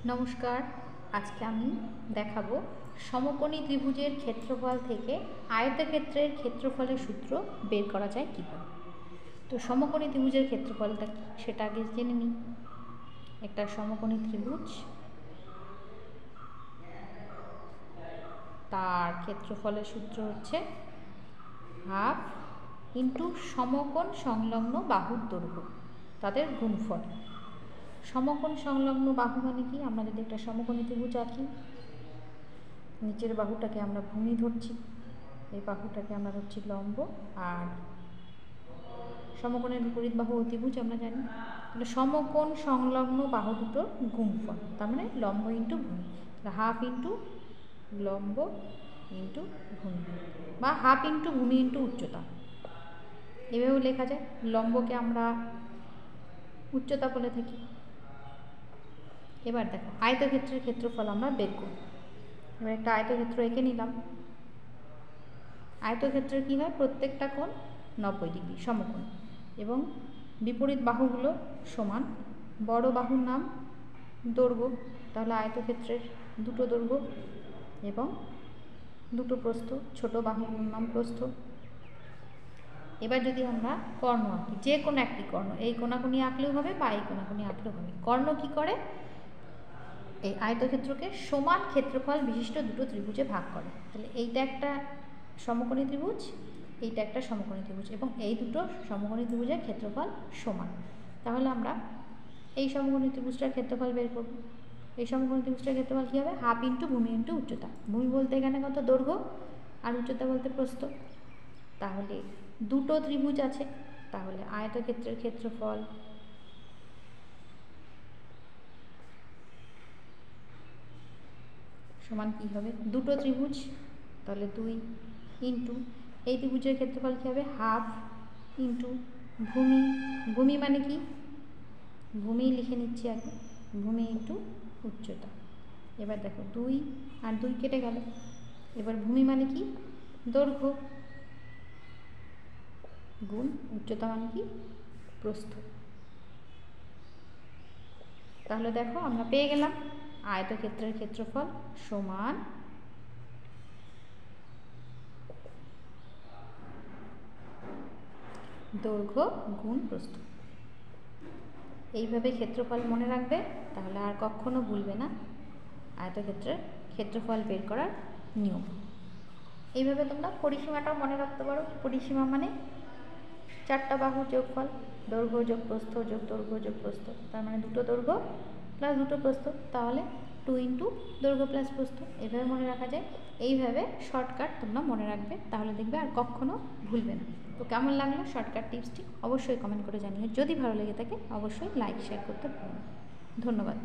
নমস্কার, আজকে আমি দেখাবো সমকোণী ত্রিভুজের ক্ষেত্রফল থেকে আয়তক্ষেত্রের ক্ষেত্রফলের সূত্র বের করা যায় কীভাবে। তো সমকোণী ত্রিভুজের ক্ষেত্রফলটা কি সেটা আগে জেনে নিই। একটা সমকোণী ত্রিভুজ, তার ক্ষেত্রফলের সূত্র হচ্ছে হাফ ইন্টু সমকোণ সংলগ্ন বাহুর দৈর্ঘ্য, তাদের গুণফল। সমকোণ সংলগ্ন বাহু মানে কি? আমরা যদি একটা সমকোণী ত্রিভুজ আঁকি, নিচের বাহুটাকে আমরা ভূমি ধরছি, এই বাহুটাকে আমরা ধরছি লম্ব, আর সমকোণের বিপরীত বাহু অতিভুজ আমরা জানি। তাহলে সমকোণ সংলগ্ন বাহু দুটোর গুণফল, তার মানে লম্ব ইন্টু ভূমি, হাফ ইন্টু লম্ব ইন্টু ভূমি, বা হাফ ইন্টু ভূমি ইন্টু উচ্চতা, এভাবেও লেখা যায়। লম্বকে আমরা উচ্চতা বলে থাকি। এবার দেখো আয়তক্ষেত্রের ক্ষেত্রফল আমরা বের করব। এবার একটা আয়তক্ষেত্র এঁকে নিলাম। আয়তক্ষেত্রের কী হয়? প্রত্যেকটা কোণ 90 ডিগ্রি সমকোণ এবং বিপরীত বাহুগুলো সমান। বড় বাহুর নাম দৈর্ঘ্য, তাহলে আয়তক্ষেত্রের দুটো দৈর্ঘ্য এবং দুটো প্রস্থ, ছোট বাহুর নাম প্রস্থ। এবার যদি আমরা কর্ণ আঁকি, যে কোনো একটি কর্ণ, এই কোণাকুণি আঁকলেও হবে বা এই কোণাকুণি আঁকলেও হবে। কর্ণ কি করে? এই আয়তক্ষেত্রকে সমান ক্ষেত্রফল বিশিষ্ট দুটো ত্রিভুজে ভাগ করে। তাহলে এইটা একটা সমকোণী ত্রিভুজ, এইটা একটা সমকোণী ত্রিভুজ, এবং এই দুটো সমকোণী ত্রিভুজের ক্ষেত্রফল সমান। তাহলে আমরা এই সমকোণী ত্রিভুজটার ক্ষেত্রফল বের করব। এই সমকোণী ত্রিভুজটার ক্ষেত্রফল কী হবে? হাফ ইন্টু ভূমি ইন্টু উচ্চতা। ভূমি বলতে এখানে কত? দৈর্ঘ্য, আর উচ্চতা বলতে প্রস্থ। তাহলে দুটো ত্রিভুজ আছে, তাহলে আয়তক্ষেত্রের ক্ষেত্রফল সমান কী হবে? দুটো ত্রিভুজ, তাহলে 2 ইন্টু এই ত্রিভুজের ক্ষেত্রফল কী হবে? হাফ ইন্টু ভূমি। ভূমি মানে কি? ভূমি লিখে নিচ্ছি আগে, ভূমি ইন্টু উচ্চতা। এবার দেখো 2 আর 2 কেটে গেল। এবার ভূমি মানে কি? দৈর্ঘ্য, গুণ উচ্চতা মানে কি? প্রস্থ। তাহলে দেখো আমরা পেয়ে গেলাম আয়তক্ষেত্রের ক্ষেত্রফল সমান দৈর্ঘ্য গুণ প্রস্থ। এইভাবে ক্ষেত্রফল মনে রাখবে, তাহলে আর কখনো ভুলবে না আয়তক্ষেত্রের ক্ষেত্রফল বের করার নিয়ম। এইভাবে তোমরা পরিসীমাটাও মনে রাখতে পারো। পরিসীমা মানে চারটা বাহুর যোগফল, দৈর্ঘ্য যোগ প্রস্থ যোগ দৈর্ঘ্য যোগ প্রস্থ, তার মানে দুটো দৈর্ঘ্য প্লাস দুটো প্রস্থ, তাহলে 2 ইন্টু দৈর্ঘ্য প্লাস প্রস্থ। এভাবে মনে রাখা যায়। এইভাবে শর্টকাট তোমরা মনে রাখবে, তাহলে দেখবে আর কখনো ভুলবে না। তো কেমন লাগলো শর্টকাট টিপসটি? অবশ্যই কমেন্ট করে জানিও। যদি ভালো লেগে থাকে অবশ্যই লাইক শেয়ার করতে ভুলবেন না। ধন্যবাদ।